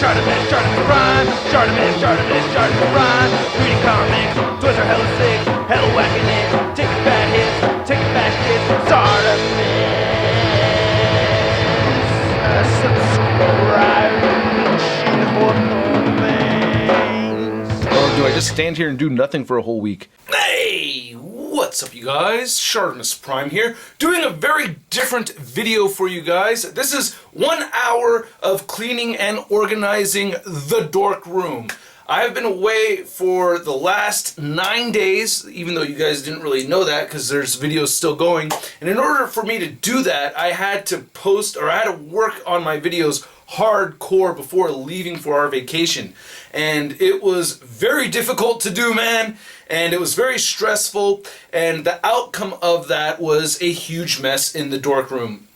ShartimusPrime. Reading comics, toys are hella sick, hella whacking it, taking bad hits, taking back hits. Subscribe. Or do I just stand here and do nothing for a whole week? Hey, what's up you guys? ShartimusPrime here, doing a very different video for you guys. This is 1 hour of cleaning and organizing the dork room. I've been away for the last 9 days, even though you guys didn't really know that because there's videos still going. And in order for me to do that, I had to work on my videos hardcore before leaving for our vacation. And it was very difficult to do, man. And it was very stressful. And the outcome of that was a huge mess in the dork room.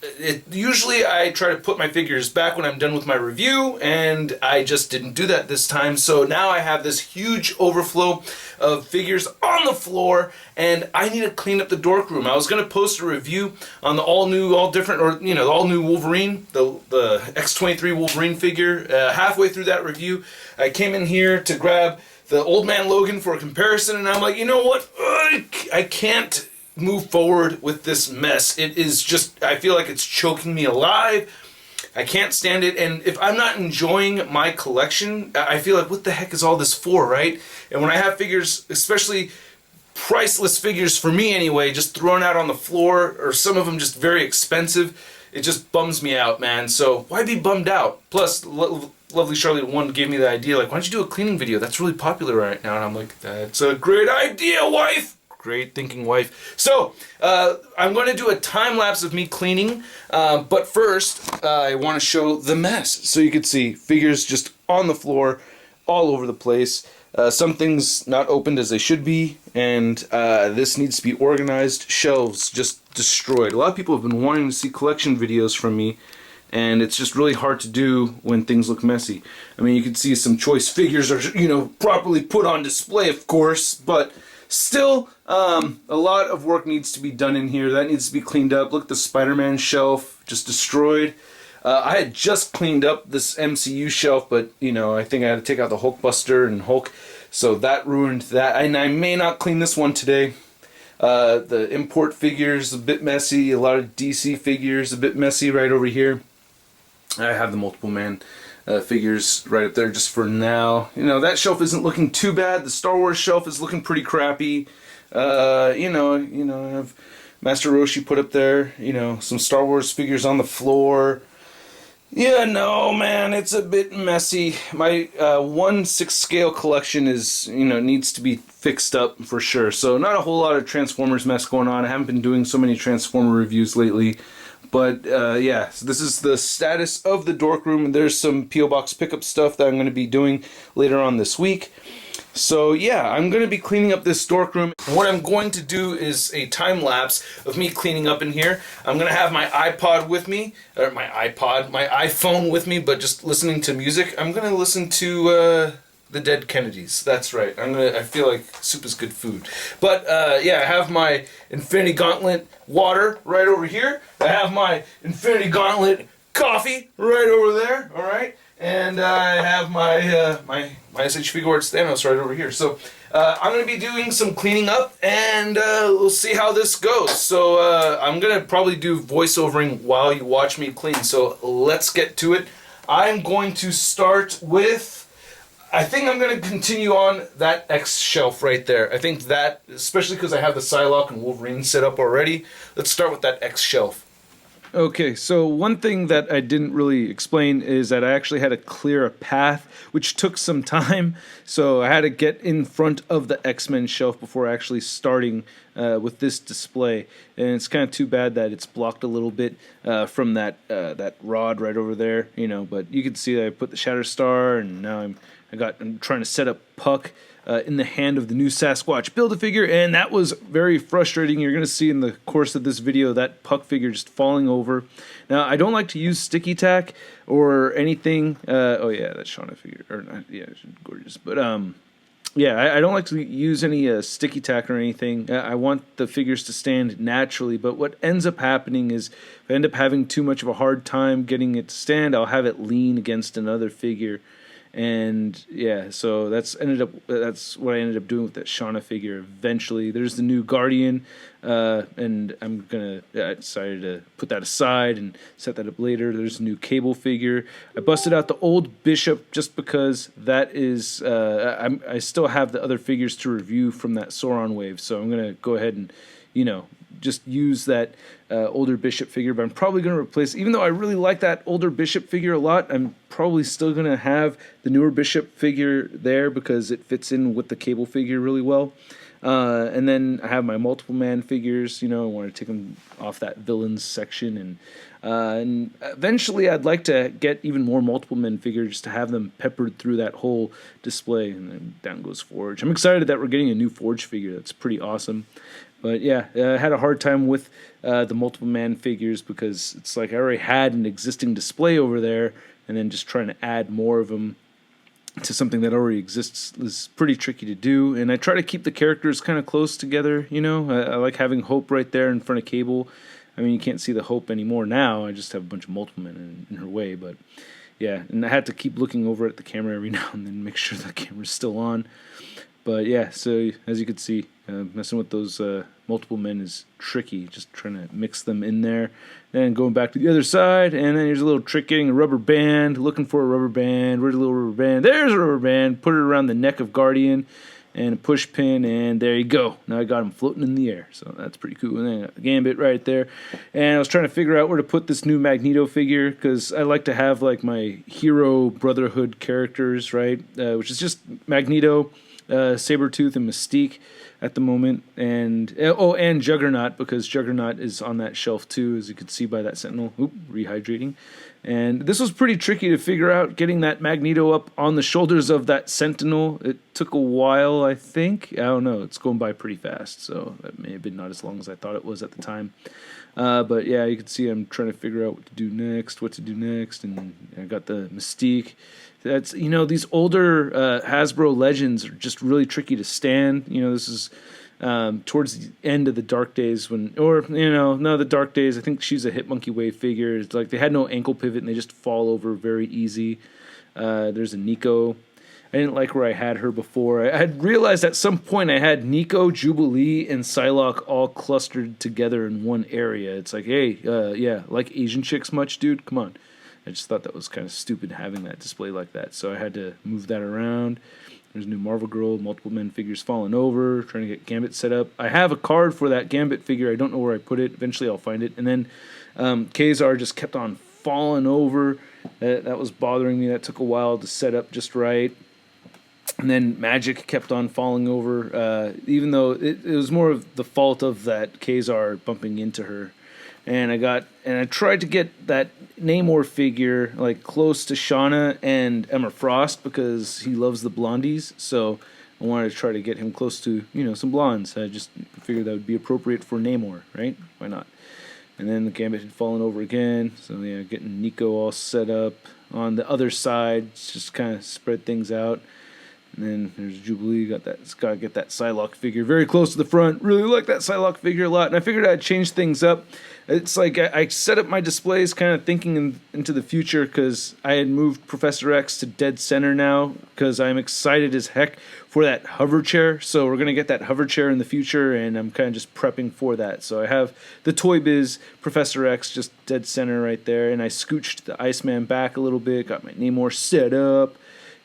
Usually I try to put my figures back when I'm done with my review, and I just didn't do that this time. So now I have this huge overflow of figures on the floor, and I need to clean up the dork room. I was going to post a review on the all-new Wolverine, the X-23 Wolverine figure. Halfway through that review, I came in here to grab the Old Man Logan for a comparison, and I'm like, you know what? I can't move forward with this mess. It is just, I feel like it's choking me alive. I can't stand it, and if I'm not enjoying my collection, I feel like, what the heck is all this for, right? And when I have figures, especially priceless figures for me anyway, just thrown out on the floor, or some of them just very expensive, it just bums me out, man. So why be bummed out? Plus, lovely Charlotte One gave me the idea, like, why don't you do a cleaning video? That's really popular right now. And I'm like, that's a great idea, wife. Great thinking, wife. So, I'm going to do a time lapse of me cleaning, but first, I want to show the mess. So you can see figures just on the floor, all over the place. Some things not opened as they should be, and this needs to be organized. Shelves just destroyed. A lot of people have been wanting to see collection videos from me, and it's just really hard to do when things look messy. I mean, you can see some choice figures are, properly put on display, of course, but still, a lot of work needs to be done in here. That needs to be cleaned up. Look at the Spider-Man shelf, just destroyed. I had just cleaned up this MCU shelf, but, I think I had to take out the Hulkbuster and Hulk, so that ruined that. And I may not clean this one today. The import figures, a bit messy. A lot of DC figures, a bit messy right over here. I have the Multiple Man figures right up there just for now. That shelf isn't looking too bad. The Star Wars shelf is looking pretty crappy. I have Master Roshi put up there, some Star Wars figures on the floor. Yeah, no, man, it's a bit messy. My 1/6 scale collection is, needs to be fixed up for sure. So not a whole lot of Transformers mess going on. I haven't been doing so many Transformer reviews lately. But, yeah, so this is the status of the dork room. There's some P.O. Box pickup stuff that I'm going to be doing later on this week. So, yeah, I'm going to be cleaning up this dork room. What I'm going to do is a time lapse of me cleaning up in here. I'm going to have my iPod with me, or my iPhone with me, but just listening to music. I'm going to listen to the Dead Kennedys. That's right. I feel like soup is good food. But yeah, I have my Infinity Gauntlet water right over here. I have my Infinity Gauntlet coffee right over there. All right, and I have my my SH Figuarts Thanos right over here. So I'm going to be doing some cleaning up, and we'll see how this goes. So I'm going to probably do voiceovering while you watch me clean. So let's get to it. I'm going to start with, I think I'm going to continue on that X shelf right there. I think that, especially because I have the Psylocke and Wolverine set up already, let's start with that X shelf. Okay, so one thing that I didn't really explain is that I actually had to clear a path, which took some time. So I had to get in front of the X-Men shelf before actually starting with this display. And it's kind of too bad that it's blocked a little bit from that rod right over there, But you can see that I put the Shatterstar, and now I'm trying to set up Puck in the hand of the new Sasquatch Build-A-Figure, and that was very frustrating. You're going to see in the course of this video that Puck figure just falling over. Now, I don't like to use sticky tack or anything. Oh yeah, that Shauna figure, or not, yeah, she's gorgeous. But yeah, I don't like to use any sticky tack or anything. I want the figures to stand naturally, but what ends up happening is if I end up having too much of a hard time getting it to stand, I'll have it lean against another figure. And yeah, so that's what I ended up doing with that Shauna figure. Eventually, there's the new Guardian, and I decided to put that aside and set that up later. There's a new Cable figure. I busted out the old Bishop just because that is I still have the other figures to review from that Sauron wave, so I'm gonna go ahead and just use that older Bishop figure, but I'm probably going to replace, even though I really like that older Bishop figure a lot, I'm probably still going to have the newer Bishop figure there because it fits in with the Cable figure really well. And then I have my multiple man figures, I want to take them off that villains section, and eventually I'd like to get even more multiple men figures to have them peppered through that whole display, and then down goes Forge. I'm excited that we're getting a new Forge figure. That's pretty awesome. But yeah, I had a hard time with the multiple man figures because it's like I already had an existing display over there, and then just trying to add more of them to something that already exists is pretty tricky to do. And I try to keep the characters kind of close together, I like having Hope right there in front of Cable. I mean, you can't see the Hope anymore now. I just have a bunch of multiple men in her way, but yeah, and I had to keep looking over at the camera every now and then, make sure the camera's still on. But yeah, so as you can see, messing with those multiple men is tricky, just trying to mix them in there. Then going back to the other side, and then here's a little trick getting a rubber band, looking for a rubber band. Where's a little rubber band? There's a rubber band. Put it around the neck of Guardian, and a push pin, and there you go. Now I got him floating in the air, so that's pretty cool. And then I got the Gambit right there. And I was trying to figure out where to put this new Magneto figure, because I like to have like my hero Brotherhood characters, right? Which is just Magneto, Sabretooth, and Mystique at the moment, and Juggernaut, because Juggernaut is on that shelf too, as you can see by that Sentinel. Rehydrating. And this was pretty tricky to figure out, getting that Magneto up on the shoulders of that Sentinel. It took a while, I think. I don't know, it's going by pretty fast, so that may have been not as long as I thought it was at the time. But yeah, you can see I'm trying to figure out what to do next, and I got the Mystique. That's, these older Hasbro Legends are just really tricky to stand. This is towards the end of the Dark Days the Dark Days. I think she's a Hitmonkey Wave figure. It's like they had no ankle pivot and they just fall over very easy. There's a Nico. I didn't like where I had her before. I had realized at some point I had Nico, Jubilee, and Psylocke all clustered together in one area. It's like, hey, like Asian chicks much, dude? Come on. I just thought that was kind of stupid having that display like that, so I had to move that around. There's a new Marvel Girl, multiple men figures falling over, trying to get Gambit set up. I have a card for that Gambit figure. I don't know where I put it. Eventually I'll find it. And then Kazar just kept on falling over. That was bothering me. That took a while to set up just right. And then Magic kept on falling over, even though it was more of the fault of that Kazar bumping into her. And I tried to get that Namor figure like close to Shauna and Emma Frost because he loves the blondies. So I wanted to try to get him close to, some blondes. I just figured that would be appropriate for Namor, right? Why not? And then the Gambit had fallen over again. So yeah, getting Nico all set up on the other side, just kind of spread things out. And then there's Jubilee. Got to get that Psylocke figure very close to the front. Really like that Psylocke figure a lot. And I figured I'd change things up. It's like I set up my displays kind of thinking into the future, because I had moved Professor X to dead center now, because I'm excited as heck for that hover chair. So we're going to get that hover chair in the future, and I'm kind of just prepping for that. So I have the Toy Biz Professor X just dead center right there, and I scooched the Iceman back a little bit, got my Namor set up.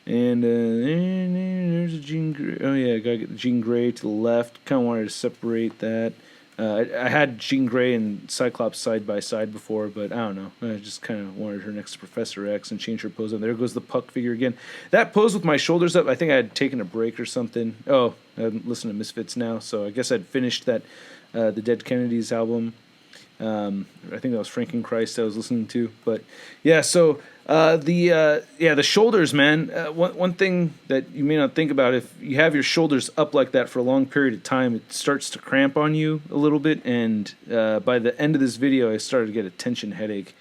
And there's a Jean Grey. Oh yeah, gotta get the Jean Grey to the left. Kind of wanted to separate that. I had Jean Grey and Cyclops side by side before, but I don't know. I just kind of wanted her next to Professor X and change her pose. And there goes the Puck figure again. That pose with my shoulders up, I think I had taken a break or something. Oh, I'm listening to Misfits now, so I guess I'd finished that the Dead Kennedys album. I think that was Frankenchrist I was listening to, but yeah. So the shoulders, man. One thing that you may not think about, if you have your shoulders up like that for a long period of time, it starts to cramp on you a little bit. And by the end of this video, I started to get a tension headache.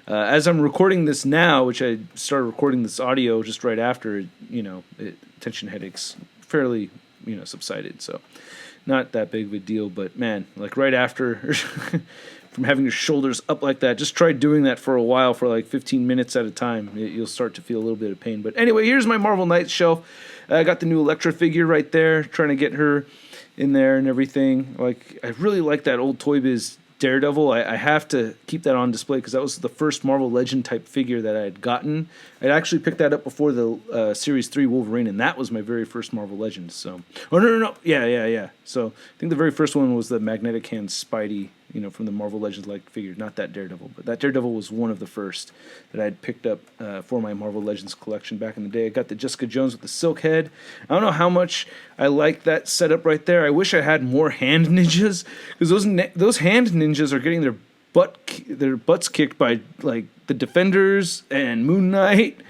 As I'm recording this now, which I started recording this audio just right after, tension headaches fairly, subsided. So not that big of a deal. But man, like right after from having your shoulders up like that, just try doing that for a while, for like 15 minutes at a time. You'll start to feel a little bit of pain. But anyway, here's my Marvel Knights shelf. I got the new Elektra figure right there, trying to get her in there and everything. Like, I really like that old Toy Biz Daredevil. I have to keep that on display because that was the first Marvel Legend type figure that I had gotten. I'd actually picked that up before the Series 3 Wolverine, and that was my very first Marvel Legend. So, no. Yeah. So, I think the very first one was the Magnetic Hand Spidey, from the Marvel Legends like figure. Not that Daredevil, but that Daredevil was one of the first that I'd picked up for my Marvel Legends collection back in the day. I got the Jessica Jones with the silk head. I don't know how much I like that setup right there. I wish I had more hand ninjas, because those hand ninjas are getting their butts kicked by like the Defenders and Moon Knight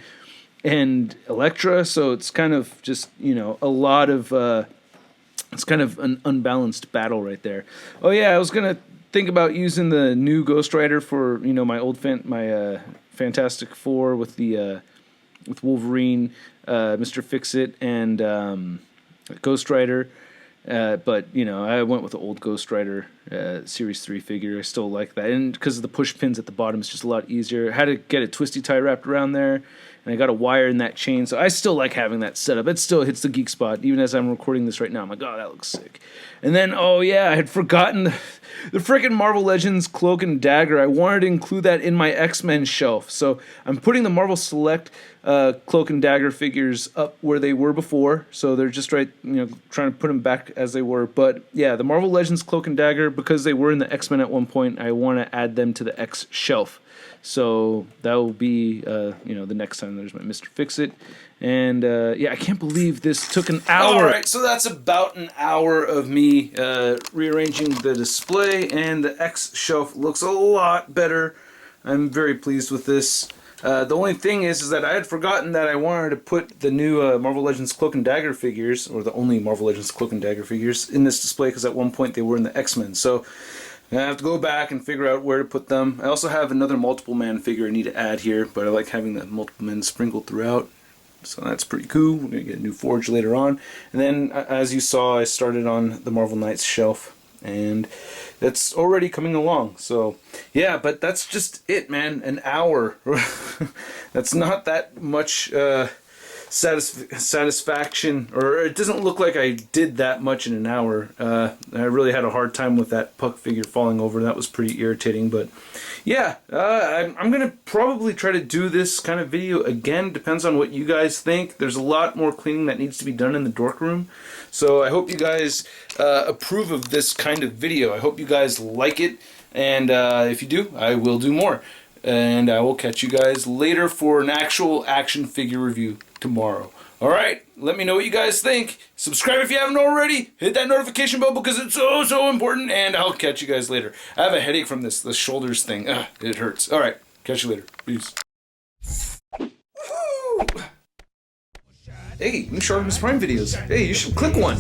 and Elektra. So it's kind of just a lot of it's kind of an unbalanced battle right there. Oh yeah, I was gonna think about using the new Ghost Rider for my Fantastic Four with the with Wolverine, Mr. Fix-It, and Ghost Rider. But I went with the old Ghost Rider Series 3 figure. I still like that, and because of the push pins at the bottom, it's just a lot easier. I had to get a twisty tie wrapped around there, and I got a wire in that chain, so I still like having that setup. It still hits the geek spot, even as I'm recording this right now. I'm like, oh, that looks sick. And then, oh yeah, I had forgotten the freaking Marvel Legends Cloak and Dagger. I wanted to include that in my X-Men shelf, so I'm putting the Marvel Select Cloak and Dagger figures up where they were before, so they're just right, trying to put them back as they were. But yeah, the Marvel Legends Cloak and Dagger, because they were in the X-Men at one point, I want to add them to the X shelf. So that will be, the next time. There's my Mr. Fix-It. And, I can't believe this took an hour. All right, so that's about an hour of me rearranging the display, and the X shelf looks a lot better. I'm very pleased with this. The only thing is that I had forgotten that I wanted to put the new Marvel Legends Cloak and Dagger figures, or the only Marvel Legends Cloak and Dagger figures, in this display, because at one point they were in the X-Men. So I have to go back and figure out where to put them. I also have another Multiple Man figure I need to add here, but I like having the Multiple Men sprinkled throughout. So that's pretty cool. We're going to get a new Forge later on. And then, as you saw, I started on the Marvel Knights shelf, and that's already coming along. So yeah, but that's just it, man. An hour. That's not that much satisfaction, or it doesn't look like I did that much in an hour. I really had a hard time with that Puck figure falling over. That was pretty irritating. But yeah, I'm gonna probably try to do this kind of video again. Depends on what you guys think. There's a lot more cleaning that needs to be done in the dork room, so I hope you guys approve of this kind of video. I hope you guys like it, and if you do, I will do more. And I will catch you guys later for an actual action figure review tomorrow. Alright, let me know what you guys think. Subscribe if you haven't already. Hit that notification bell because it's so important. And I'll catch you guys later. I have a headache from the shoulders thing. It hurts. Alright, catch you later. Peace. Woo! Hey, new ShartimusPrime videos. Hey, you should click one.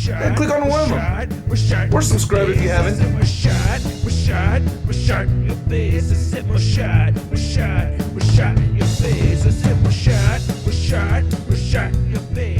Yeah, click on one of them. Or subscribe if you haven't. Your face, I said, we're shot in your face.